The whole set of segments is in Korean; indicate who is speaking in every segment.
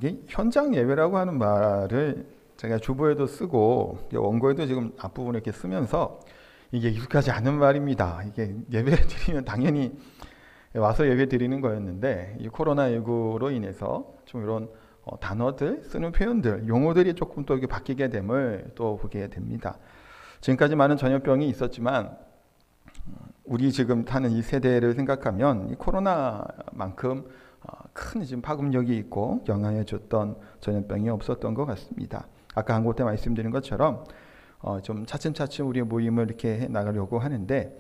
Speaker 1: 이게 현장 예배라고 하는 말을 제가 주보에도 쓰고 원고에도 지금 앞부분에 이렇게 쓰면서 이게 익숙하지 않은 말입니다. 이게 예배 드리면 당연히 와서 예배 드리는 거였는데 이 코로나19로 인해서 좀 이런 단어들, 쓰는 표현들, 용어들이 조금 또 이렇게 바뀌게 됨을 또 보게 됩니다. 지금까지 많은 전염병이 있었지만 우리 지금 사는 이 세대를 생각하면 이 코로나만큼 큰 지금 파급력이 있고 영향을 줬던 전염병이 없었던 것 같습니다. 아까 한 곳에 말씀드린 것처럼 좀 차츰차츰 우리의 모임을 이렇게 해 나가려고 하는데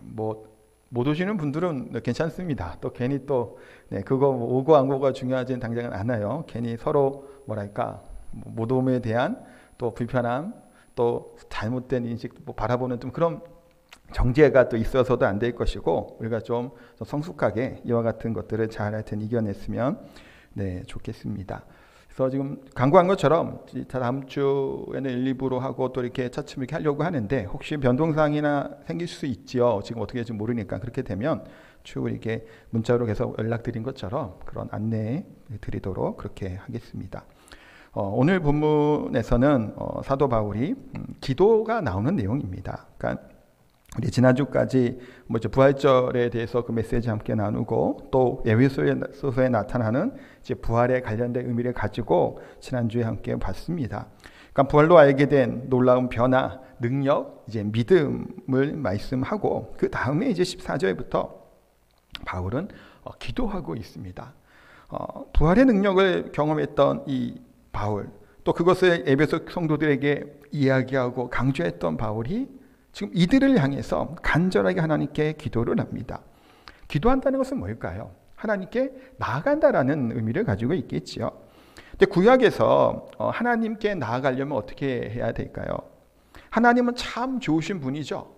Speaker 1: 못 오시는 분들은 괜찮습니다. 또 괜히 또 그거 오고 안 오고가 중요하지는 당장은 않아요. 괜히 서로 못 오음에 대한 또 불편함, 또 잘못된 인식, 바라보는 좀 그런 정죄가 또 있어서도 안 될 것이고 우리가 좀 성숙하게 이와 같은 것들을 잘 하여튼 이겨냈으면 좋겠습니다. 그래서 지금 광고한 것처럼 다음 주에는 1, 2부로 하고 또 이렇게 차츰 이렇게 하려고 하는데 혹시 변동사항이나 생길 수 있지요. 지금 어떻게 될지 모르니까 그렇게 되면 쭉 이렇게 문자로 계속 연락드린 것처럼 그런 안내 드리도록 그렇게 하겠습니다. 오늘 본문에서는 사도 바울이 기도가 나오는 내용입니다. 그러니까 우리 지난주까지 부활절에 대해서 그 메시지 함께 나누고 또 에베소서에 나타나는 이제 부활에 관련된 의미를 가지고 지난주에 함께 봤습니다. 그러니까 부활로 알게 된 놀라운 변화, 능력, 이제 믿음을 말씀하고 그 다음에 이제 14절부터 바울은 기도하고 있습니다. 부활의 능력을 경험했던 이 바울, 또 그것을 에베소 성도들에게 이야기하고 강조했던 바울이 지금 이들을 향해서 간절하게 하나님께 기도를 합니다. 기도한다는 것은 뭘까요? 하나님께 나아간다라는 의미를 가지고 있겠지요. 근데 구약에서 하나님께 나아가려면 어떻게 해야 될까요? 하나님은 참 좋으신 분이죠.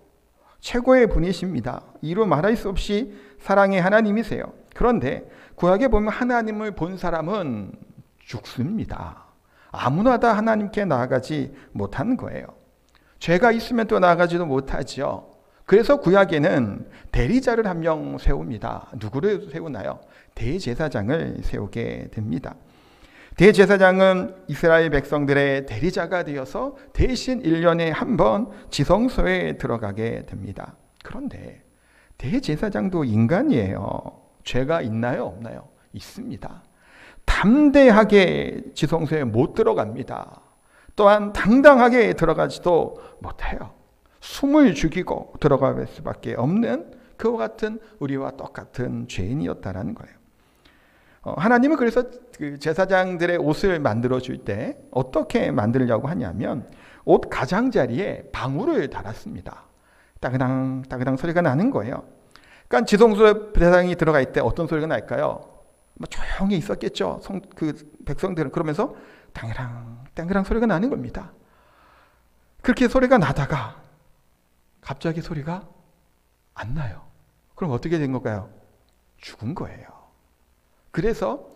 Speaker 1: 최고의 분이십니다. 이루 말할 수 없이 사랑의 하나님이세요. 그런데 구약에 보면 하나님을 본 사람은 죽습니다. 아무나 다 하나님께 나아가지 못하는 거예요. 죄가 있으면 또 나아가지도 못하지요. 그래서 구약에는 대리자를 한 명 세웁니다. 누구를 세우나요? 대제사장을 세우게 됩니다. 대제사장은 이스라엘 백성들의 대리자가 되어서 대신 1년에 한 번 지성소에 들어가게 됩니다. 그런데 대제사장도 인간이에요. 죄가 있나요? 없나요? 있습니다. 담대하게 지성소에 못 들어갑니다. 또한 당당하게 들어가지도 못해요. 숨을 죽이고 들어갈 수밖에 없는 그와 같은 우리와 똑같은 죄인이었다라는 거예요. 하나님은 그래서 그 제사장들의 옷을 만들어 줄 때 어떻게 만들려고 하냐면 옷 가장자리에 방울을 달았습니다. 따그당 따그당 소리가 나는 거예요. 그러니까 지성소에 제사장이 들어갈 때 어떤 소리가 날까요? 조용히 있었겠죠. 그 백성들은 그러면서 당이랑 땡그랑 소리가 나는 겁니다. 그렇게 소리가 나다가 갑자기 소리가 안 나요. 그럼 어떻게 된 걸까요? 죽은 거예요. 그래서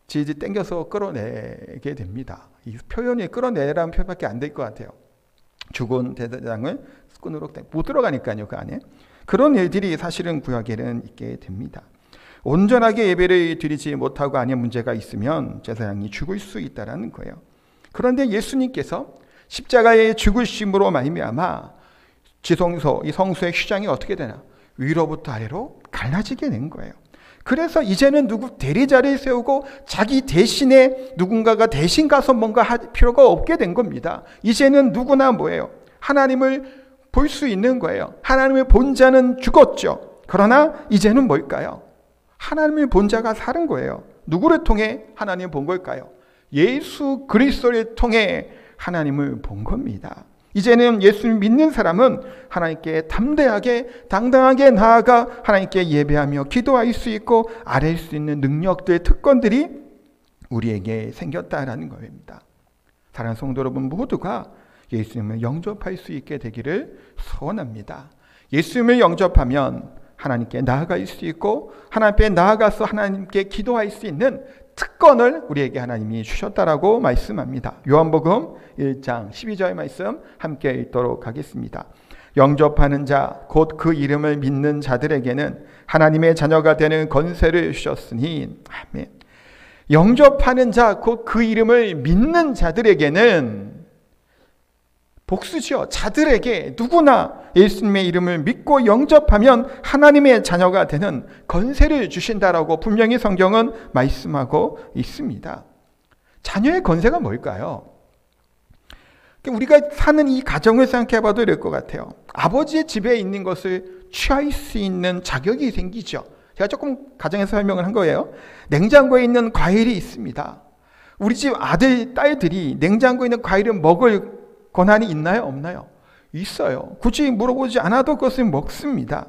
Speaker 1: 질질 땡겨서 끌어내게 됩니다. 이 표현이 끌어내라는 표현밖에 안 될 것 같아요. 죽은 대장을 끈으로 못 들어가니까요. 그 안에. 그런 일들이 사실은 구약에는 있게 됩니다. 온전하게 예배를 드리지 못하고 안에 문제가 있으면 제사장이 죽을 수 있다는 거예요. 그런데 예수님께서 십자가의 죽으심으로 말미암아 지성소, 이 성소의 휘장이 어떻게 되나? 위로부터 아래로 갈라지게 된 거예요. 그래서 이제는 대리자를 세우고 자기 대신에 누군가가 대신 가서 뭔가 할 필요가 없게 된 겁니다. 이제는 누구나 뭐예요? 하나님을 볼 수 있는 거예요. 하나님을 본 자는 죽었죠. 그러나 이제는 뭘까요? 하나님을 본 자가 사는 거예요. 누구를 통해 하나님을 본 걸까요? 예수 그리스도를 통해 하나님을 본 겁니다. 이제는 예수를 믿는 사람은 하나님께 담대하게 당당하게 나아가 하나님께 예배하며 기도할 수 있고 아뢰 수 있는 능력들, 특권들이 우리에게 생겼다라는 겁니다. 사랑하는 성도 여러분 모두가 예수님을 영접할 수 있게 되기를 소원합니다. 예수님을 영접하면 하나님께 나아갈 수 있고 하나님 앞에 나아가서 하나님께 기도할 수 있는 특권을 우리에게 하나님이 주셨다라고 말씀합니다. 요한복음 1장 12절 말씀 함께 읽도록 하겠습니다. 영접하는 자 곧 그 이름을 믿는 자들에게는 하나님의 자녀가 되는 권세를 주셨으니 아멘. 영접하는 자, 곧 그 이름을 믿는 자들에게는 복수죠. 자들에게 누구나 예수님의 이름을 믿고 영접하면 하나님의 자녀가 되는 건세를 주신다라고 분명히 성경은 말씀하고 있습니다. 자녀의 건세가 뭘까요? 우리가 사는 이 가정을 생각해 봐도 될 것 같아요. 아버지의 집에 있는 것을 취할 수 있는 자격이 생기죠. 제가 조금 가정에서 설명을 한 거예요. 냉장고에 있는 과일이 있습니다. 우리 집 아들, 딸들이 냉장고에 있는 과일을 먹을 권한이 있나요? 없나요? 있어요. 굳이 물어보지 않아도 그것을 먹습니다.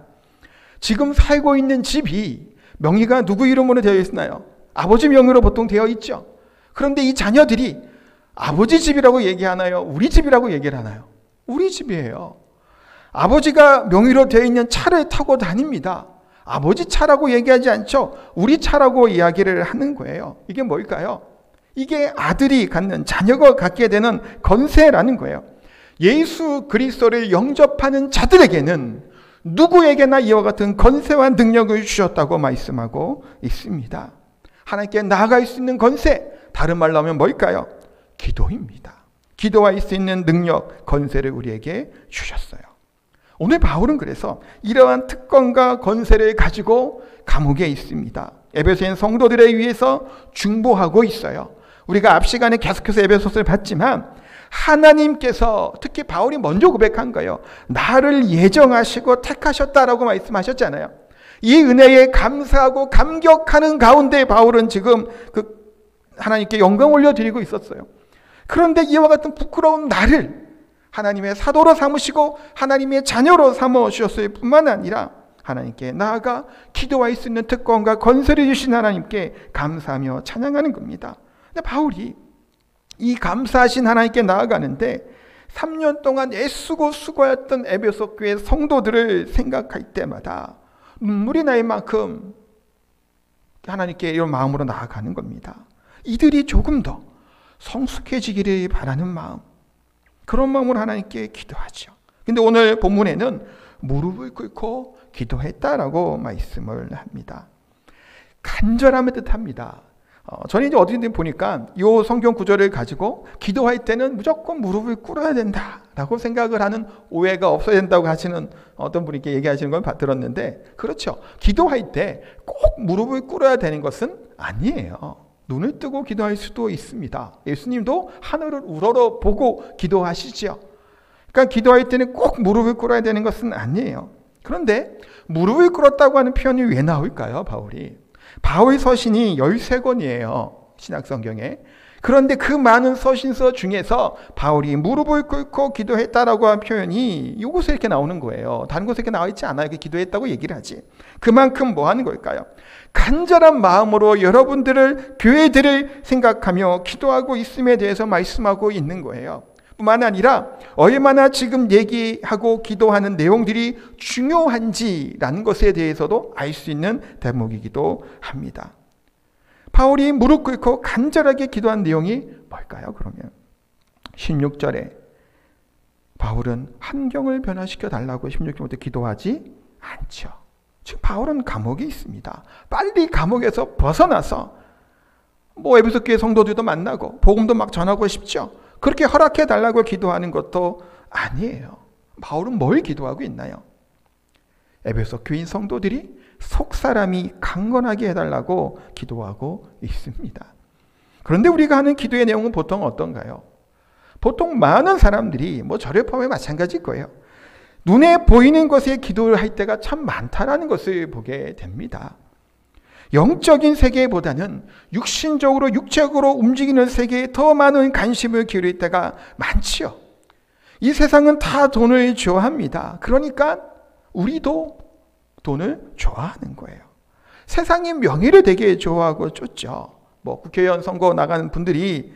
Speaker 1: 지금 살고 있는 집이 명의가 누구 이름으로 되어 있나요? 아버지 명의로 보통 되어 있죠. 그런데 이 자녀들이 아버지 집이라고 얘기하나요? 우리 집이라고 얘기를 하나요? 우리 집이에요. 아버지가 명의로 되어 있는 차를 타고 다닙니다. 아버지 차라고 얘기하지 않죠. 우리 차라고 이야기를 하는 거예요. 이게 뭘까요? 이게 아들이 갖는, 자녀가 갖게 되는 건세라는 거예요. 예수 그리스도를 영접하는 자들에게는 누구에게나 이와 같은 건세와 능력을 주셨다고 말씀하고 있습니다. 하나님께 나아갈 수 있는 건세, 다른 말로 하면 뭘까요? 기도입니다. 기도할 수 있는 능력, 건세를 우리에게 주셨어요. 오늘 바울은 그래서 이러한 특권과 건세를 가지고 감옥에 있습니다. 에베소인 성도들에 의해서 중보하고 있어요. 우리가 앞 시간에 계속해서 에베소서를 봤지만 하나님께서 특히 바울이 먼저 고백한 거예요. 나를 예정하시고 택하셨다라고 말씀하셨잖아요. 이 은혜에 감사하고 감격하는 가운데 바울은 지금 하나님께 영광 올려드리고 있었어요. 그런데 이와 같은 부끄러운 나를 하나님의 사도로 삼으시고 하나님의 자녀로 삼아주셨을 뿐만 아니라 하나님께 나아가 기도할 수 있는 특권과 건설을 주신 하나님께 감사하며 찬양하는 겁니다. 근데 바울이 이 감사하신 하나님께 나아가는데 3년 동안 애쓰고 수고했던 에베소 교회 성도들을 생각할 때마다 눈물이 날 만큼 하나님께 이런 마음으로 나아가는 겁니다. 이들이 조금 더 성숙해지기를 바라는 마음, 그런 마음으로 하나님께 기도하죠. 근데 오늘 본문에는 무릎을 꿇고 기도했다라고 말씀을 합니다. 간절함을 뜻합니다. 저는 이제 어디든 보니까 이 성경 구절을 가지고 기도할 때는 무조건 무릎을 꿇어야 된다라고 생각을 하는 오해가 없어야 된다고 하시는 어떤 분이 이렇게 얘기하시는 걸 들었는데, 그렇죠. 기도할 때 꼭 무릎을 꿇어야 되는 것은 아니에요. 눈을 뜨고 기도할 수도 있습니다. 예수님도 하늘을 우러러 보고 기도하시죠. 그러니까 기도할 때는 꼭 무릎을 꿇어야 되는 것은 아니에요. 그런데 무릎을 꿇었다고 하는 표현이 왜 나올까요? 바울 서신이 13권이에요. 신약성경에. 그런데 그 많은 서신서 중에서 바울이 무릎을 꿇고 기도했다라고 한 표현이 이곳에 이렇게 나오는 거예요. 다른 곳에 이렇게 나와 있지 않아요. 기도했다고 얘기를 하지. 그만큼 뭐 하는 걸까요? 간절한 마음으로 여러분들을, 교회들을 생각하며 기도하고 있음에 대해서 말씀하고 있는 거예요. 뿐만 아니라 얼마나 지금 얘기하고 기도하는 내용들이 중요한지라는 것에 대해서도 알 수 있는 대목이기도 합니다. 바울이 무릎 꿇고 간절하게 기도한 내용이 뭘까요? 그러면 16절에 바울은 환경을 변화시켜 달라고 16절부터 기도하지 않죠. 지금 바울은 감옥에 있습니다. 빨리 감옥에서 벗어나서 에베소 교회 성도들도 만나고 복음도 막 전하고 싶죠. 그렇게 허락해 달라고 기도하는 것도 아니에요. 바울은 뭘 기도하고 있나요? 에베소 교인 성도들이 속사람이 강건하게 해달라고 기도하고 있습니다. 그런데 우리가 하는 기도의 내용은 보통 어떤가요? 보통 많은 사람들이 저를 포함해 마찬가지일 거예요. 눈에 보이는 것에 기도를 할 때가 참 많다라는 것을 보게 됩니다. 영적인 세계보다는 육신적으로 육체적으로 움직이는 세계에 더 많은 관심을 기울일 때가 많지요. 이 세상은 다 돈을 좋아합니다. 그러니까 우리도 돈을 좋아하는 거예요. 세상이 명예를 되게 좋아하고 쫓죠. 국회의원 선거 나가는 분들이,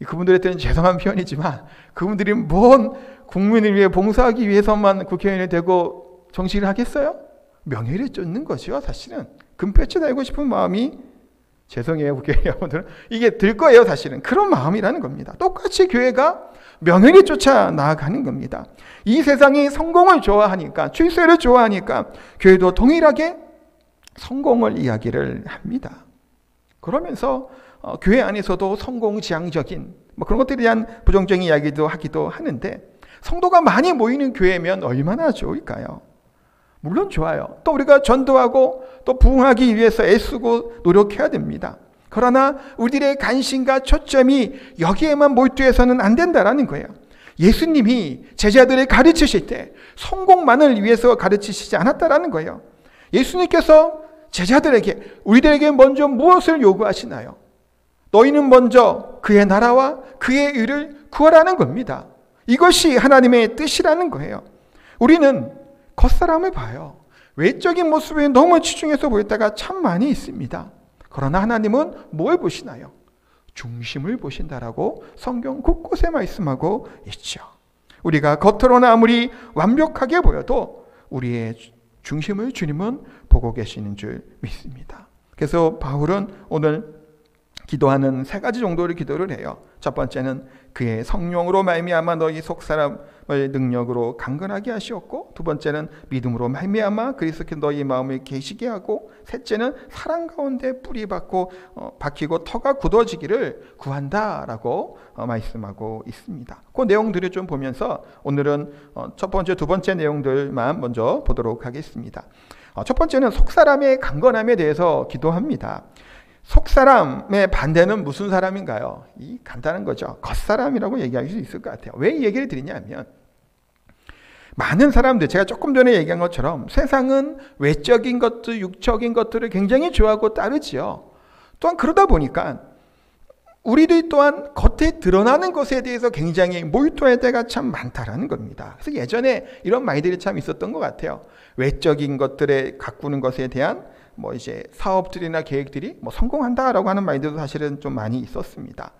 Speaker 1: 그분들한테는 죄송한 표현이지만 그분들이 뭔 국민을 위해 봉사하기 위해서만 국회의원이 되고 정치를 하겠어요? 명예를 쫓는 거죠. 사실은 금패치 달고 싶은 마음이, 죄송해요 국회의원들은, 이게 들 거예요. 사실은 그런 마음이라는 겁니다. 똑같이 교회가 명예를 쫓아 나아가는 겁니다. 이 세상이 성공을 좋아하니까, 출세를 좋아하니까 교회도 동일하게 성공을 이야기를 합니다. 그러면서 교회 안에서도 성공지향적인 그런 것들에 대한 부정적인 이야기도 하기도 하는데, 성도가 많이 모이는 교회면 얼마나 좋을까요? 물론 좋아요. 또 우리가 전도하고 또 부흥하기 위해서 애쓰고 노력해야 됩니다. 그러나 우리들의 관심과 초점이 여기에만 몰두해서는 안 된다라는 거예요. 예수님이 제자들을 가르치실 때 성공만을 위해서 가르치시지 않았다라는 거예요. 예수님께서 제자들에게, 우리들에게 먼저 무엇을 요구하시나요? 너희는 먼저 그의 나라와 그의 의를 구하라는 겁니다. 이것이 하나님의 뜻이라는 거예요. 우리는 겉사람을 봐요. 외적인 모습에 너무 치중해서 볼 때가 참 많이 있습니다. 그러나 하나님은 뭘 보시나요? 중심을 보신다라고 성경 곳곳에 말씀하고 있죠. 우리가 겉으로는 아무리 완벽하게 보여도 우리의 중심을 주님은 보고 계시는 줄 믿습니다. 그래서 바울은 오늘 기도하는 세 가지 정도의 기도를 해요. 첫 번째는 그의 성령으로 말미암아 너희 속사람을 능력으로 강건하게 하시었고, 두 번째는 믿음으로 말미암아 그리스도께 너희 마음을 계시게 하고, 셋째는 사랑 가운데 뿌리 박히고 터가 굳어지기를 구한다라고 말씀하고 있습니다. 그 내용들을 좀 보면서 오늘은 첫 번째, 두 번째 내용들만 먼저 보도록 하겠습니다. 첫 번째는 속사람의 강건함에 대해서 기도합니다. 속사람의 반대는 무슨 사람인가요? 간단한 거죠. 겉사람이라고 얘기할 수 있을 것 같아요. 왜 이 얘기를 드리냐면, 많은 사람들, 제가 조금 전에 얘기한 것처럼 세상은 외적인 것들, 육적인 것들을 굉장히 좋아하고 따르지요. 또한 그러다 보니까 우리들 또한 겉에 드러나는 것에 대해서 굉장히 몰두할 때가 참 많다라는 겁니다. 그래서 예전에 이런 말들이 참 있었던 것 같아요. 외적인 것들에 가꾸는 것에 대한 이제 사업들이나 계획들이 성공한다라고 하는 말들도 사실은 좀 많이 있었습니다.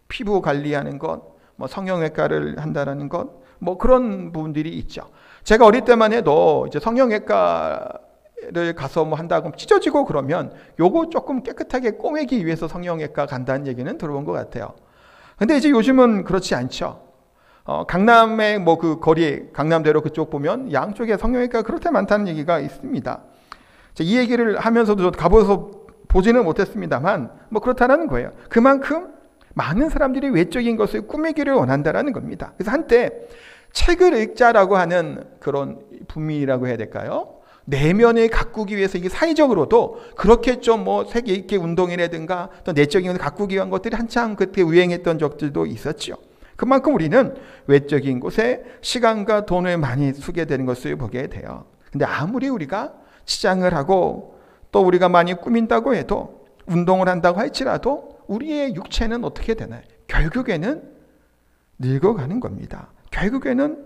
Speaker 1: 피부 관리하는 것, 성형외과를 한다라는 것, 그런 부분들이 있죠. 제가 어릴 때만 해도 이제 성형외과를 가서 한다고 찢어지고 그러면 요거 조금 깨끗하게 꼬매기 위해서 성형외과 간다는 얘기는 들어본 것 같아요. 근데 이제 요즘은 그렇지 않죠. 강남의 그 거리, 강남대로 그쪽 보면 양쪽에 성형외과가 그렇게 많다는 얘기가 있습니다. 이 얘기를 하면서도 저도 가보서 보지는 못했습니다만 그렇다는 거예요. 그만큼 많은 사람들이 외적인 것을 꾸미기를 원한다라는 겁니다. 그래서 한때 책을 읽자라고 하는 그런 붐이라고 해야 될까요? 내면을 가꾸기 위해서 이게 사회적으로도 그렇게 좀 세계 읽기 운동이라든가 또 내적인 것을 가꾸기 위한 것들이 한창 그때 유행했던 적들도 있었죠. 그만큼 우리는 외적인 곳에 시간과 돈을 많이 쓰게 되는 것을 보게 돼요. 근데 아무리 우리가 치장을 하고 또 우리가 많이 꾸민다고 해도, 운동을 한다고 할지라도 우리의 육체는 어떻게 되나요? 결국에는 늙어가는 겁니다. 결국에는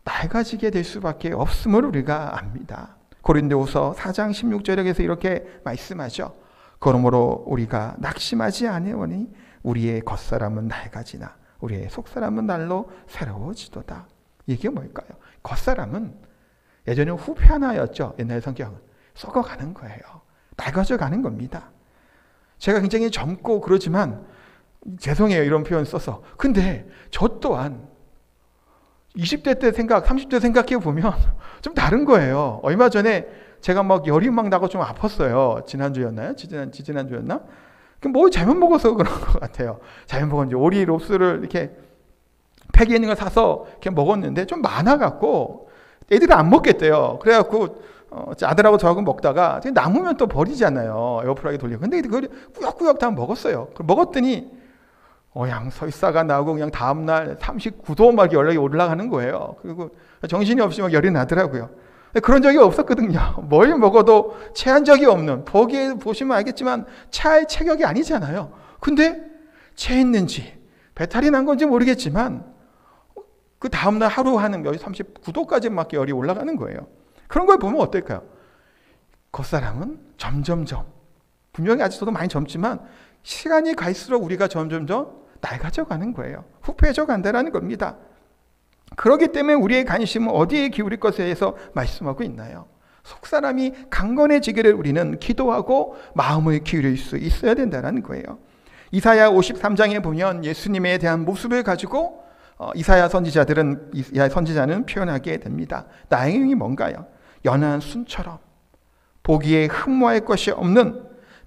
Speaker 1: 낡아지게 될 수밖에 없음을 우리가 압니다. 고린도후서 4장 16절에서 이렇게 말씀하죠. 그러므로 우리가 낙심하지 아니하니 우리의 겉사람은 낡아지나 우리의 속사람은 날로 새로워지도다. 이게 뭘까요? 겉사람은 예전에 후편하였죠. 옛날 성경은 썩어가는 거예요. 낡아져 가는 겁니다. 제가 굉장히 젊고 그러지만 죄송해요, 이런 표현 써서. 근데 저 또한 20대 때 생각, 30대 생각해 보면 좀 다른 거예요. 얼마 전에 제가 열이 나고 좀 아팠어요. 지난주였나요? 지지난주였나? 잘못 먹어서 그런 것 같아요. 잘못 먹었는지 오리 롭스를 이렇게 팩에 있는 걸 사서 이렇게 먹었는데 좀 많아갖고 애들이 안 먹겠대요. 그래갖고 아들하고 저하고 먹다가 남으면 또 버리잖아요. 에어프라이기 돌리고. 근데 그걸 꾸역꾸역 다 먹었어요. 먹었더니 설사가 나고 그냥 다음날 39도 막 연락이 올라가는 거예요. 그리고 정신이 없이 열이 나더라고요. 그런 적이 없었거든요. 뭘 먹어도 체한 적이 없는, 보시면 알겠지만 체할 체격이 아니잖아요. 근데 체했는지 배탈이 난 건지 모르겠지만 그 다음날 하루 하는 열이 39도까지 막 열이 올라가는 거예요. 그런 걸 보면 어떨까요? 겉사람은 점점점, 분명히 아직도 많이 젊지만 시간이 갈수록 우리가 점점점 낡아져 가는 거예요. 후패해져 간다는 겁니다. 그렇기 때문에 우리의 관심은 어디에 기울일 것에 대해서 말씀하고 있나요? 속사람이 강건해지기를 우리는 기도하고 마음을 기울일 수 있어야 된다는 거예요. 이사야 53장에 보면 예수님에 대한 모습을 가지고 이사야 선지자는 표현하게 됩니다. 나의 힘이 뭔가요? 연한 순처럼 보기에 흠모할 것이 없는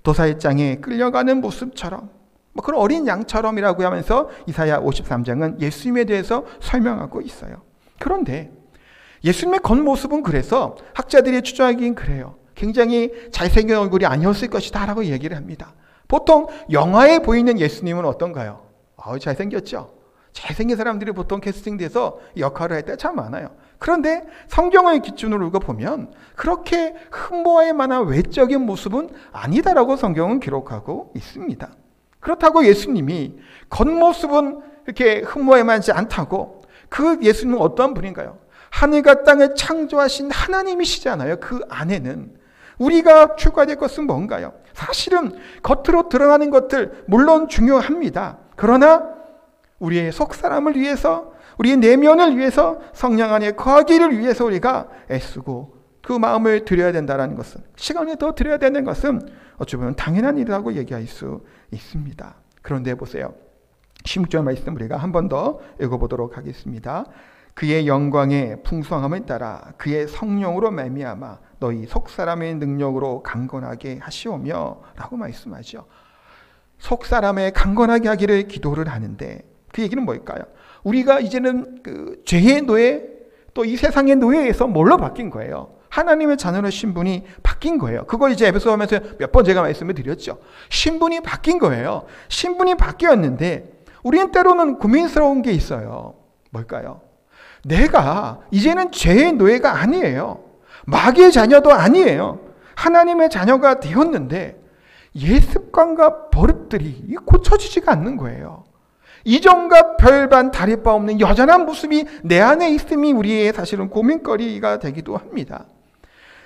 Speaker 1: 도살장에 끌려가는 모습처럼, 뭐 그런 어린 양처럼이라고 하면서 이사야 53장은 예수님에 대해서 설명하고 있어요. 그런데 예수님의 겉모습은 그래서 학자들이 추정하기엔 그래요. 굉장히 잘생긴 얼굴이 아니었을 것이다 라고 얘기를 합니다. 보통 영화에 보이는 예수님은 어떤가요? 잘생겼죠? 잘생긴 사람들이 보통 캐스팅돼서 역할을 할 때 참 많아요. 그런데 성경을 기준으로 읽어보면 그렇게 흠모할 만한 외적인 모습은 아니다라고 성경은 기록하고 있습니다. 그렇다고 예수님이 겉모습은 이렇게 흠모할 만하지 않다고, 그 예수님은 어떠한 분인가요? 하늘과 땅을 창조하신 하나님이시잖아요. 그 안에는 우리가 추구할 것은 뭔가요? 사실은 겉으로 드러나는 것들 물론 중요합니다. 그러나 우리의 속사람을 위해서, 우리의 내면을 위해서, 성령 안에 거하기를 위해서 우리가 애쓰고 그 마음을 드려야 된다는 것은, 시간을 더 드려야 되는 것은 어찌 보면 당연한 일이라고 얘기할 수 있습니다. 그런데 보세요. 16절 말씀 우리가 한 번 더 읽어보도록 하겠습니다. 그의 영광의 풍성함을 따라 그의 성령으로 말미암아 너희 속사람의 능력으로 강건하게 하시오며 라고 말씀하죠. 속사람의 강건하게 하기를 기도를 하는데 그 얘기는 뭘까요? 우리가 이제는 그 죄의 노예, 또 이 세상의 노예에서 뭘로 바뀐 거예요? 하나님의 자녀의 신분이 바뀐 거예요. 그걸 이제 에베소 하면서 몇 번 제가 말씀을 드렸죠. 신분이 바뀐 거예요. 신분이 바뀌었는데 우리는 때로는 고민스러운 게 있어요. 뭘까요? 내가 이제는 죄의 노예가 아니에요. 마귀의 자녀도 아니에요. 하나님의 자녀가 되었는데 옛 습관과 버릇들이 고쳐지지가 않는 거예요. 이전과 별반 다를 바 없는 여전한 모습이 내 안에 있음이 우리의 사실은 고민거리가 되기도 합니다.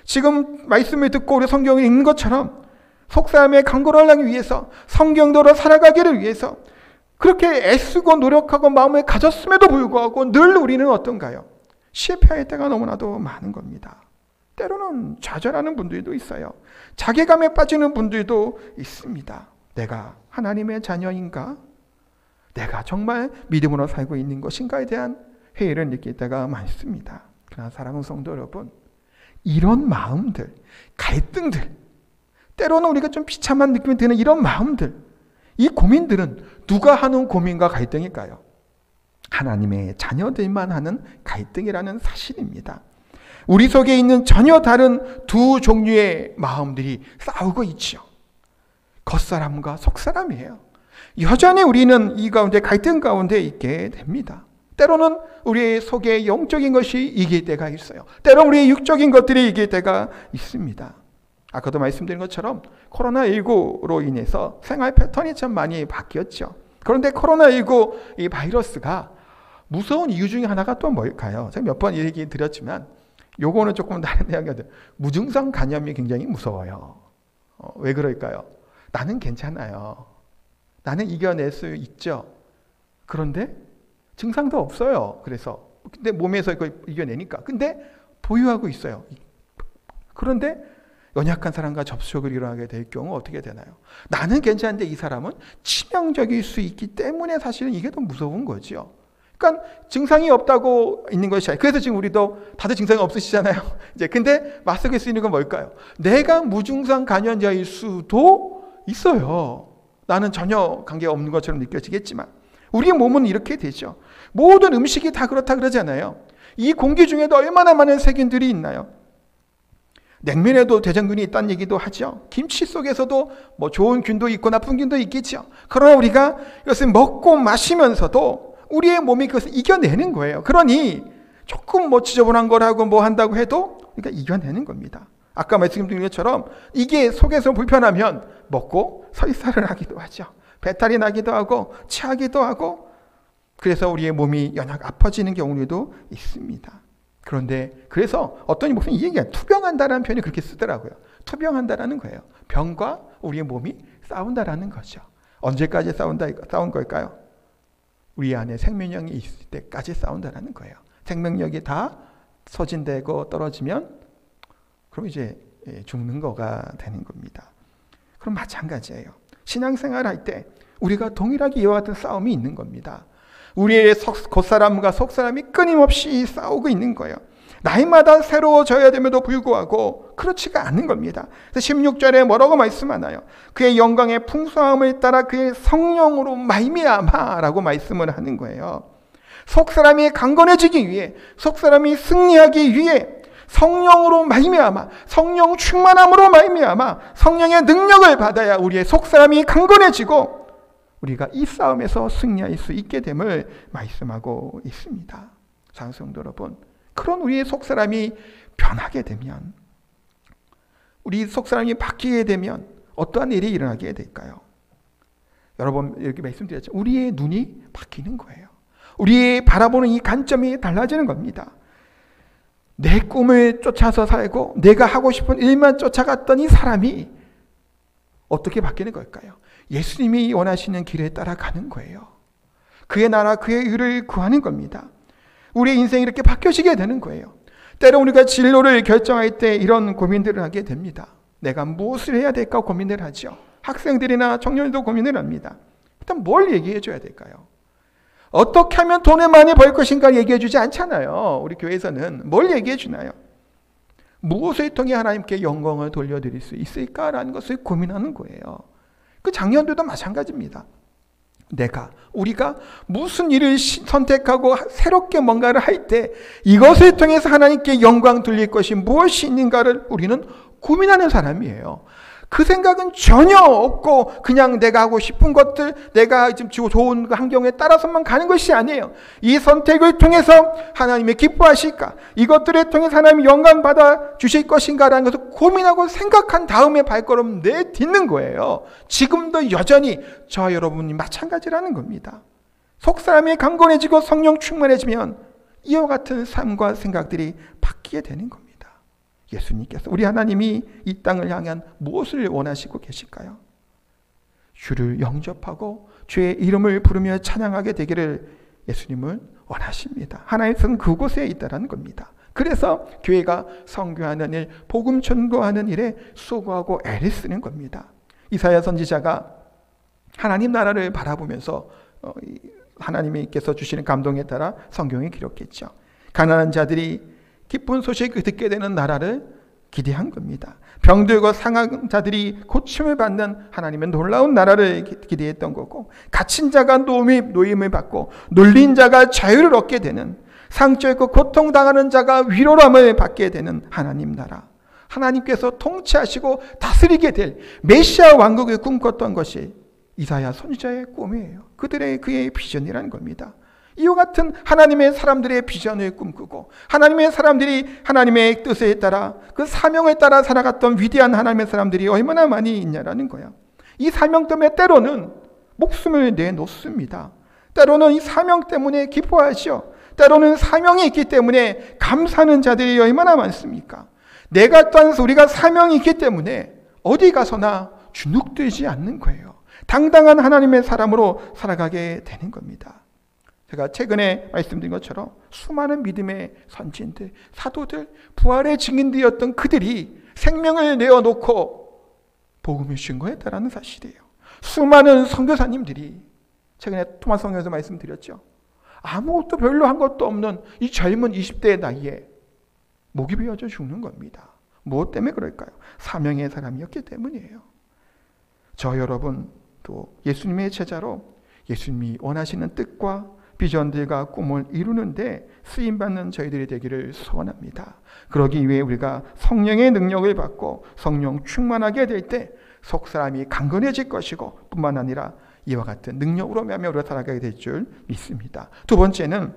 Speaker 1: 지금 말씀을 듣고 우리 성경을 읽는 것처럼 속사람의 강건을 하기 위해서, 성경대로 살아가기를 위해서 그렇게 애쓰고 노력하고 마음을 가졌음에도 불구하고 늘 우리는 어떤가요? 실패할 때가 너무나도 많은 겁니다. 때로는 좌절하는 분들도 있어요. 자괴감에 빠지는 분들도 있습니다. 내가 하나님의 자녀인가? 내가 정말 믿음으로 살고 있는 것인가에 대한 회의를 느낄 때가 많습니다. 그러나 사랑하는 성도 여러분, 이런 마음들, 갈등들, 때로는 우리가 좀 비참한 느낌이 드는 이런 마음들, 이 고민들은 누가 하는 고민과 갈등일까요? 하나님의 자녀들만 하는 갈등이라는 사실입니다. 우리 속에 있는 전혀 다른 두 종류의 마음들이 싸우고 있죠. 겉사람과 속사람이에요. 여전히 우리는 이 가운데 갈등 가운데 있게 됩니다. 때로는 우리의 속에 영적인 것이 이길 때가 있어요. 때로는 우리의 육적인 것들이 이길 때가 있습니다. 아까도 말씀드린 것처럼 코로나19로 인해서 생활 패턴이 참 많이 바뀌었죠. 그런데 코로나19 이 바이러스가 무서운 이유 중에 하나가 또 뭘까요? 제가 몇 번 얘기 드렸지만 요거는 조금 다른 내용이거든요. 무증상 감염이 굉장히 무서워요. 왜 그럴까요? 나는 괜찮아요. 나는 이겨낼 수 있죠. 그런데 증상도 없어요. 그래서 근데 몸에서 이걸 이겨내니까. 근데 보유하고 있어요. 그런데 연약한 사람과 접촉을 일어나게 될 경우 어떻게 되나요? 나는 괜찮은데 이 사람은 치명적일 수 있기 때문에 사실은 이게 더 무서운 거죠. 그러니까 증상이 없다고 있는 것이 아니에요. 그래서 지금 우리도 다들 증상이 없으시잖아요. 이제 근데 맞서게 쓰이는 건 뭘까요? 내가 무증상 감염자일 수도 있어요. 나는 전혀 관계가 없는 것처럼 느껴지겠지만 우리의 몸은 이렇게 되죠. 모든 음식이 다 그렇다 그러잖아요. 이 공기 중에도 얼마나 많은 세균들이 있나요? 냉면에도 대장균이 있다는 얘기도 하죠. 김치 속에서도 뭐 좋은 균도 있고 나쁜 균도 있겠죠. 그러나 우리가 이것을 먹고 마시면서도 우리의 몸이 그것을 이겨내는 거예요. 그러니 조금 뭐 지저분한 거라고 뭐 한다고 해도 우리가 이겨내는 겁니다. 아까 말씀드린 것처럼 이게 속에서 불편하면 먹고 설사를 하기도 하죠. 배탈이 나기도 하고 체하기도 하고 그래서 우리의 몸이 연약 아파지는 경우도 있습니다. 그런데 그래서 어떤 무슨 이 얘기가 투병한다라는 표현이 그렇게 쓰더라고요. 투병한다라는 거예요. 병과 우리의 몸이 싸운다라는 거죠. 언제까지 싸운 걸까요? 우리 안에 생명력이 있을 때까지 싸운다라는 거예요. 생명력이 다 소진되고 떨어지면 그럼 이제 죽는 거가 되는 겁니다. 그럼 마찬가지예요. 신앙생활 할 때 우리가 동일하게 이와 같은 싸움이 있는 겁니다. 우리의 겉사람과 속사람이 끊임없이 싸우고 있는 거예요. 나이마다 새로워져야 됨에도 불구하고 그렇지가 않은 겁니다. 그래서 16절에 뭐라고 말씀하나요? 그의 영광의 풍성함을 따라 그의 성령으로 말미암아라고 말씀을 하는 거예요. 속사람이 강건해지기 위해, 속사람이 승리하기 위해 성령으로 말미암아, 성령 충만함으로 말미암아 성령의 능력을 받아야 우리의 속사람이 강건해지고 우리가 이 싸움에서 승리할 수 있게 됨을 말씀하고 있습니다. 사랑하는 성도 여러분, 그런 우리의 속사람이 변하게 되면, 우리 속사람이 바뀌게 되면 어떠한 일이 일어나게 될까요? 여러분, 여기 말씀드렸죠. 우리의 눈이 바뀌는 거예요. 우리의 바라보는 이 관점이 달라지는 겁니다. 내 꿈을 쫓아서 살고 내가 하고 싶은 일만 쫓아갔던 이 사람이 어떻게 바뀌는 걸까요? 예수님이 원하시는 길에 따라가는 거예요. 그의 나라, 그의 의를 구하는 겁니다. 우리의 인생이 이렇게 바뀌어지게 되는 거예요. 때로 우리가 진로를 결정할 때 이런 고민들을 하게 됩니다. 내가 무엇을 해야 될까 고민을 하죠. 학생들이나 청년들도 고민을 합니다. 일단 뭘 얘기해 줘야 될까요? 어떻게 하면 돈을 많이 벌 것인가 얘기해 주지 않잖아요. 우리 교회에서는 뭘 얘기해 주나요? 무엇을 통해 하나님께 영광을 돌려드릴 수 있을까라는 것을 고민하는 거예요. 그 작년들도 마찬가지입니다. 우리가 무슨 일을 선택하고 새롭게 뭔가를 할 때 이것을 통해서 하나님께 영광 돌릴 것이 무엇이 있는가를 우리는 고민하는 사람이에요. 그 생각은 전혀 없고 그냥 내가 하고 싶은 것들, 내가 지금 좋은 환경에 따라서만 가는 것이 아니에요. 이 선택을 통해서 하나님이 기뻐하실까? 이것들을 통해서 하나님이 영광 받아 주실 것인가라는 것을 고민하고 생각한 다음에 발걸음 내딛는 거예요. 지금도 여전히 저와 여러분이 마찬가지라는 겁니다. 속사람이 강건해지고 성령 충만해지면 이와 같은 삶과 생각들이 바뀌게 되는 겁니다. 예수님께서, 우리 하나님이 이 땅을 향한 무엇을 원하시고 계실까요? 주를 영접하고 주의 이름을 부르며 찬양하게 되기를 예수님은 원하십니다. 하나님의 손은 그곳에 있다는 겁니다. 그래서 교회가 선교하는 일, 복음 전도하는 일에 수고하고 애를 쓰는 겁니다. 이사야 선지자가 하나님 나라를 바라보면서 하나님께서 주시는 감동에 따라 성경에 기록했죠. 가난한 자들이 기쁜 소식을 듣게 되는 나라를 기대한 겁니다. 병들고 상한 자들이 고침을 받는 하나님의 놀라운 나라를 기대했던 거고, 갇힌 자가 노임을 받고 놀린 자가 자유를 얻게 되는, 상처 입고 고통당하는 자가 위로함을 받게 되는 하나님 나라, 하나님께서 통치하시고 다스리게 될 메시아 왕국을 꿈꿨던 것이 이사야 선지자의 꿈이에요. 그의 비전이라는 겁니다. 이와 같은 하나님의 사람들의 비전을 꿈꾸고 하나님의 사람들이 하나님의 뜻에 따라 그 사명에 따라 살아갔던 위대한 하나님의 사람들이 얼마나 많이 있냐라는 거예요. 이 사명 때문에 때로는 목숨을 내놓습니다. 때로는 이 사명 때문에 기뻐하시오. 때로는 사명이 있기 때문에 감사하는 자들이 얼마나 많습니까? 내가 또한 우리가 사명이 있기 때문에 어디 가서나 주눅들지 않는 거예요. 당당한 하나님의 사람으로 살아가게 되는 겁니다. 제가 최근에 말씀드린 것처럼 수많은 믿음의 선지인들, 사도들, 부활의 증인들이었던 그들이 생명을 내어놓고 복음을 증거했다라는 사실이에요. 수많은 선교사님들이, 최근에 토마스 성경에서 말씀드렸죠. 아무것도 별로 한 것도 없는 이 젊은 20대의 나이에 목이 베어져 죽는 겁니다. 무엇 때문에 그럴까요? 사명의 사람이었기 때문이에요. 저 여러분 또 예수님의 제자로 예수님이 원하시는 뜻과 비전들과 꿈을 이루는데 쓰임받는 저희들이 되기를 소원합니다. 그러기 위해 우리가 성령의 능력을 받고 성령 충만하게 될 때 속사람이 강건해질 것이고 뿐만 아니라 이와 같은 능력으로 우리가 살아가게 될 줄 믿습니다. 두 번째는,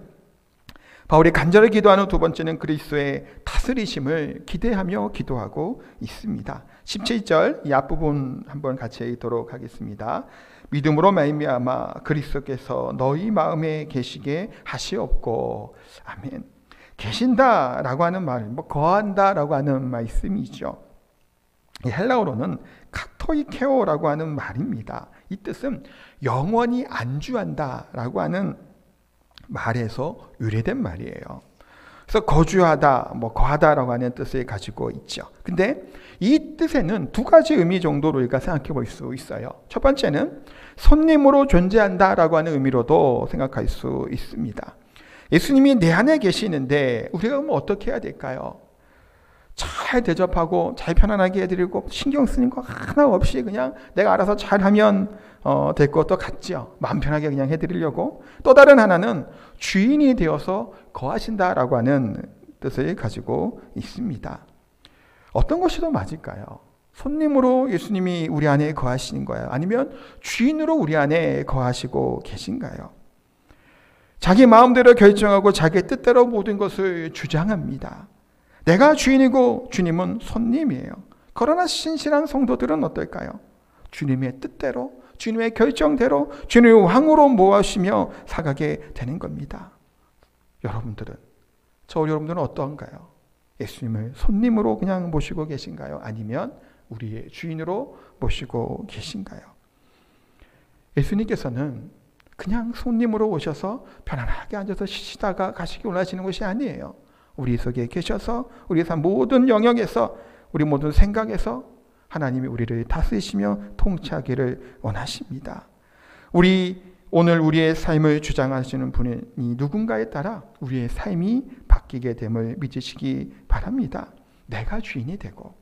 Speaker 1: 바울이 간절히 기도하는 두 번째는 그리스도의 다스리심을 기대하며 기도하고 있습니다. 17절 이 앞부분 한번 같이 읽도록 하겠습니다. 믿음으로 말미암아 그리스도께서 너희 마음에 계시게 하시옵고. 아멘. 계신다라고 하는 말, 거한다라고 하는 말씀이죠. 이 헬라어로는 카토이케오라고 하는 말입니다. 이 뜻은 영원히 안주한다라고 하는 말에서 유래된 말이에요. 그래서 거주하다, 거하다라고 하는 뜻을 가지고 있죠. 근데 이 뜻에는 두 가지 의미 정도로 우리가 생각해 볼 수 있어요. 첫 번째는 손님으로 존재한다라고 하는 의미로도 생각할 수 있습니다. 예수님이 내 안에 계시는데 우리가 그럼 어떻게 해야 될까요? 잘 대접하고 잘 편안하게 해드리고 신경 쓰는 거 하나 없이 그냥 내가 알아서 잘하면 될 것도 같죠. 마음 편하게 그냥 해드리려고. 또 다른 하나는 주인이 되어서 거하신다라고 하는 뜻을 가지고 있습니다. 어떤 것이 더 맞을까요? 손님으로 예수님이 우리 안에 거하시는 거예요? 아니면 주인으로 우리 안에 거하시고 계신가요? 자기 마음대로 결정하고 자기 뜻대로 모든 것을 주장합니다. 내가 주인이고 주님은 손님이에요. 그러나 신실한 성도들은 어떨까요? 주님의 뜻대로, 주님의 결정대로, 주님의 왕으로 모아시며 살아가게 되는 겁니다. 여러분들은, 여러분들은 어떠한가요? 예수님을 손님으로 그냥 모시고 계신가요? 아니면 우리의 주인으로 모시고 계신가요? 예수님께서는 그냥 손님으로 오셔서 편안하게 앉아서 쉬시다가 가시기 원하시는 것이 아니에요. 우리 속에 계셔서 우리 삶 모든 영역에서 우리 모든 생각에서 하나님이 우리를 다스리시며 통치하기를 원하십니다. 오늘 우리의 삶을 주장하시는 분이 누군가에 따라 우리의 삶이 바뀌게 됨을 믿으시기 바랍니다. 내가 주인이 되고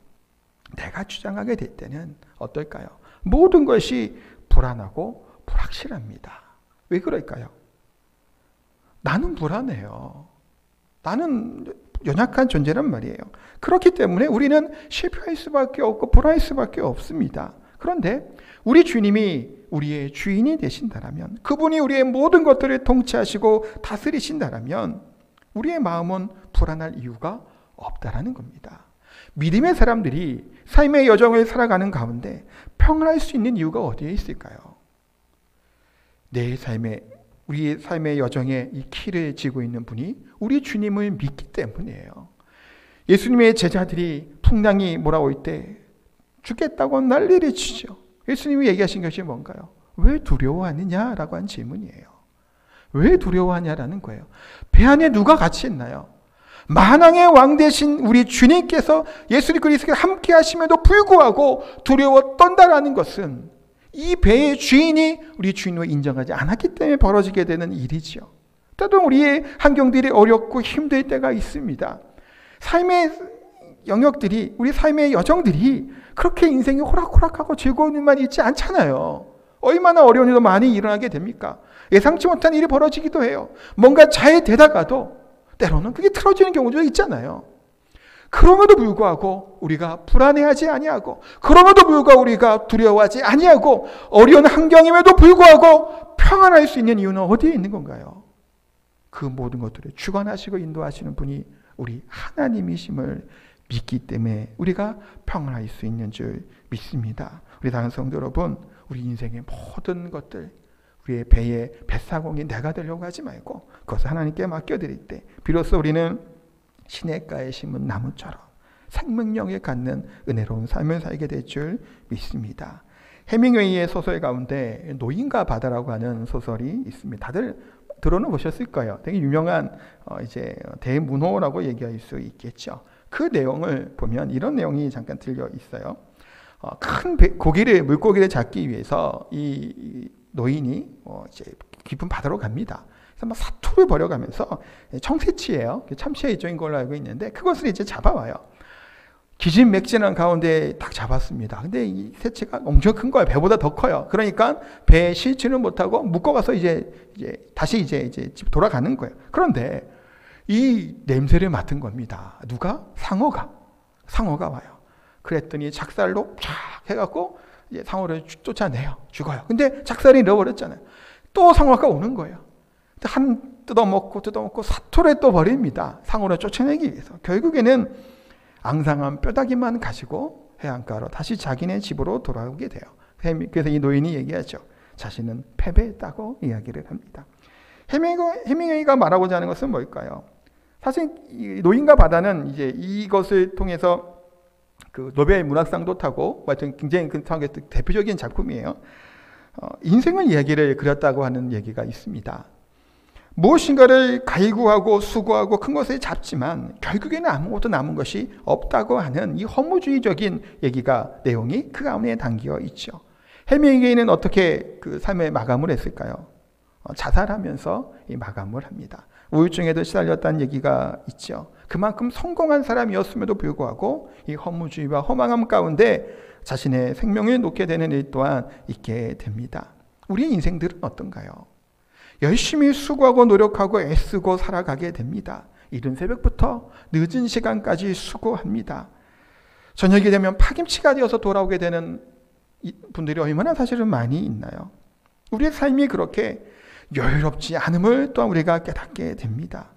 Speaker 1: 내가 주장하게 될 때는 어떨까요? 모든 것이 불안하고 불확실합니다. 왜 그럴까요? 나는 불안해요. 나는 연약한 존재란 말이에요. 그렇기 때문에 우리는 실패할 수밖에 없고 불안할 수밖에 없습니다. 그런데 우리 주님이 우리의 주인이 되신다면, 그분이 우리의 모든 것들을 통치하시고 다스리신다면 우리의 마음은 불안할 이유가 없다라는 겁니다. 믿음의 사람들이 삶의 여정을 살아가는 가운데 평안할 수 있는 이유가 어디에 있을까요? 우리의 삶의 여정에 이 키를 쥐고 있는 분이 우리 주님을 믿기 때문이에요. 예수님의 제자들이 풍랑이 몰아올 때 죽겠다고 난리를 치죠. 예수님이 얘기하신 것이 뭔가요? 왜 두려워하느냐라고 한 질문이에요. 왜 두려워하냐라는 거예요. 배 안에 누가 같이 있나요? 만왕의 왕 되신 우리 주님께서 예수님 그리스도와 함께 하심에도 불구하고 두려워 떤다라는 것은 이 배의 주인이 우리 주인으로 인정하지 않았기 때문에 벌어지게 되는 일이죠. 때로 우리의 환경들이 어렵고 힘들 때가 있습니다. 삶의 영역들이, 우리 삶의 여정들이 그렇게 인생이 호락호락하고 즐거운 일만 있지 않잖아요. 얼마나 어려운 일도 많이 일어나게 됩니까? 예상치 못한 일이 벌어지기도 해요. 뭔가 잘 되다가도 때로는 그게 틀어지는 경우도 있잖아요. 그럼에도 불구하고 우리가 불안해하지 아니하고, 그럼에도 불구하고 우리가 두려워하지 아니하고, 어려운 환경임에도 불구하고 평안할 수 있는 이유는 어디에 있는 건가요? 그 모든 것들을 주관하시고 인도하시는 분이 우리 하나님이심을 믿기 때문에 우리가 평안할 수 있는 줄 믿습니다. 우리 다른 성도 여러분, 우리 인생의 모든 것들, 우리의 배의 뱃사공이 내가 되려고 하지 말고 그것을 하나님께 맡겨드릴 때 비로소 우리는 시냇가에 심은 나무처럼 생명력을 갖는 은혜로운 삶을 살게 될 줄 믿습니다. 해밍웨이의 소설 가운데 노인과 바다라고 하는 소설이 있습니다. 다들 들어는 보셨을 거예요. 되게 유명한 대문호라고 얘기할 수 있겠죠. 그 내용을 보면 이런 내용이 잠깐 들려 있어요. 큰 물고기를 잡기 위해서 이 노인이 이제 깊은 바다로 갑니다. 그래서 막 사투를 벌여가면서 청새치예요. 참치의 일종인 걸로 알고 있는데 그것을 이제 잡아와요. 기진맥진한 가운데 딱 잡았습니다. 근데 이 새치가 엄청 큰 거예요. 배보다 더 커요. 그러니까 배에 실지는 못하고 묶어가서 다시 집 돌아가는 거예요. 그런데 이 냄새를 맡은 겁니다. 누가? 상어가 와요. 그랬더니 작살로 쫙 해갖고 이제 상어를 쫓아내요. 죽어요. 근데 작살이 잃어버렸잖아요. 또 상어가 오는 거예요. 뜯어먹고 사토를 또 버립니다. 상어를 쫓아내기 위해서. 결국에는 앙상한 뼈다귀만 가지고 해안가로 다시 자기네 집으로 돌아오게 돼요. 그래서 이 노인이 얘기하죠. 자신은 패배했다고 이야기를 합니다. 해밍웨이가 말하고자 하는 것은 뭘까요? 사실 이 노인과 바다는 이제 이것을 통해서 그 노벨 문학상도 타고 하여튼 굉장히 그 대표적인 작품이에요. 인생을 이야기를 그렸다고 하는 얘기가 있습니다. 무엇인가를 갈구하고 수고하고 큰 것을 잡지만 결국에는 아무것도 남은 것이 없다고 하는 이 허무주의적인 내용이 그 가운데 담겨 있죠. 해밍웨이는 어떻게 그 삶의 마감을 했을까요? 자살하면서 이 마감을 합니다. 우울증에도 시달렸다는 얘기가 있죠. 그만큼 성공한 사람이었음에도 불구하고 이 허무주의와 허망함 가운데 자신의 생명을 놓게 되는 일 또한 있게 됩니다. 우리의 인생들은 어떤가요? 열심히 수고하고 노력하고 애쓰고 살아가게 됩니다. 이른 새벽부터 늦은 시간까지 수고합니다. 저녁이 되면 파김치가 되어서 돌아오게 되는 분들이 얼마나 사실은 많이 있나요? 우리의 삶이 그렇게 여유롭지 않음을 또한 우리가 깨닫게 됩니다.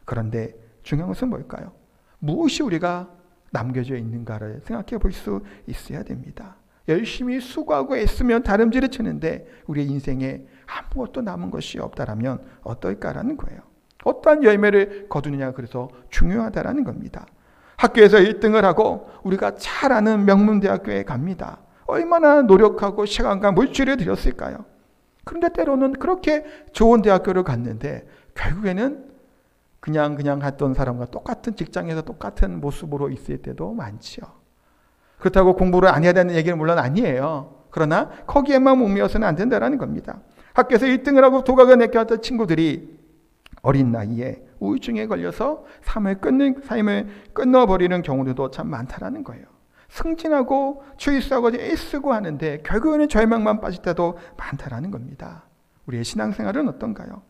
Speaker 1: 그런데 중요한 것은 뭘까요? 무엇이 우리가 남겨져 있는가를 생각해 볼 수 있어야 됩니다. 열심히 수고하고 애쓰면 다름질을 치는데 우리의 인생에 아무것도 남은 것이 없다라면 어떨까라는 거예요. 어떠한 열매를 거두느냐가 그래서 중요하다라는 겁니다. 학교에서 1등을 하고 우리가 잘 아는 명문대학교에 갑니다. 얼마나 노력하고 시간과 물질을 들였을까요? 그런데 때로는 그렇게 좋은 대학교를 갔는데 결국에는 그냥 했던 사람과 똑같은 직장에서 똑같은 모습으로 있을 때도 많지요. 그렇다고 공부를 안 해야 되는 얘기는 물론 아니에요. 그러나 거기에만 목매어서는 안 된다는 겁니다. 학교에서 1등을 하고 도각을 내켰던 친구들이 어린 나이에 우울증에 걸려서 삶을 끊어버리는 경우도 참 많다라는 거예요. 승진하고 출세하고 애쓰고 하는데 결국에는 절망만 빠질 때도 많다라는 겁니다. 우리의 신앙생활은 어떤가요?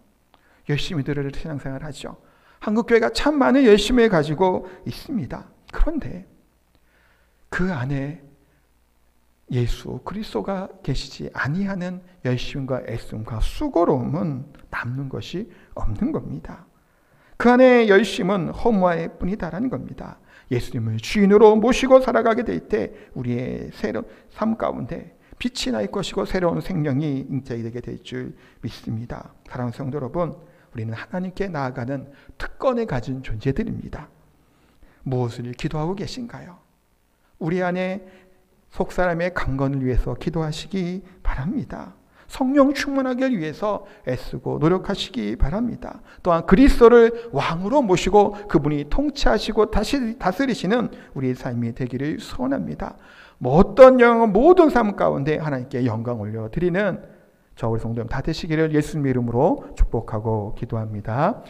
Speaker 1: 열심히들 신앙생활 하죠. 한국교회가 참 많은 열심을 가지고 있습니다. 그런데 그 안에 예수 그리스도가 계시지 아니하는 열심과 애씀과 수고로움은 남는 것이 없는 겁니다. 그 안에 열심은 허무할 뿐이다라는 겁니다. 예수님을 주인으로 모시고 살아가게 될 때 우리의 새로운 삶 가운데 빛이 날 것이고 새로운 생명이 인자되게 될 줄 믿습니다. 사랑하는 성도 여러분, 우리는 하나님께 나아가는 특권을 가진 존재들입니다. 무엇을 기도하고 계신가요? 우리 안에 속사람의 강건을 위해서 기도하시기 바랍니다. 성령 충만하기 위해서 애쓰고 노력하시기 바랍니다. 또한 그리스도를 왕으로 모시고 그분이 통치하시고 다스리시는 우리의 삶이 되기를 소원합니다. 어떤 영광 모든 삶 가운데 하나님께 영광 올려드리는 저 우리 성도님 다 되시기를 예수님의 이름으로 축복하고 기도합니다.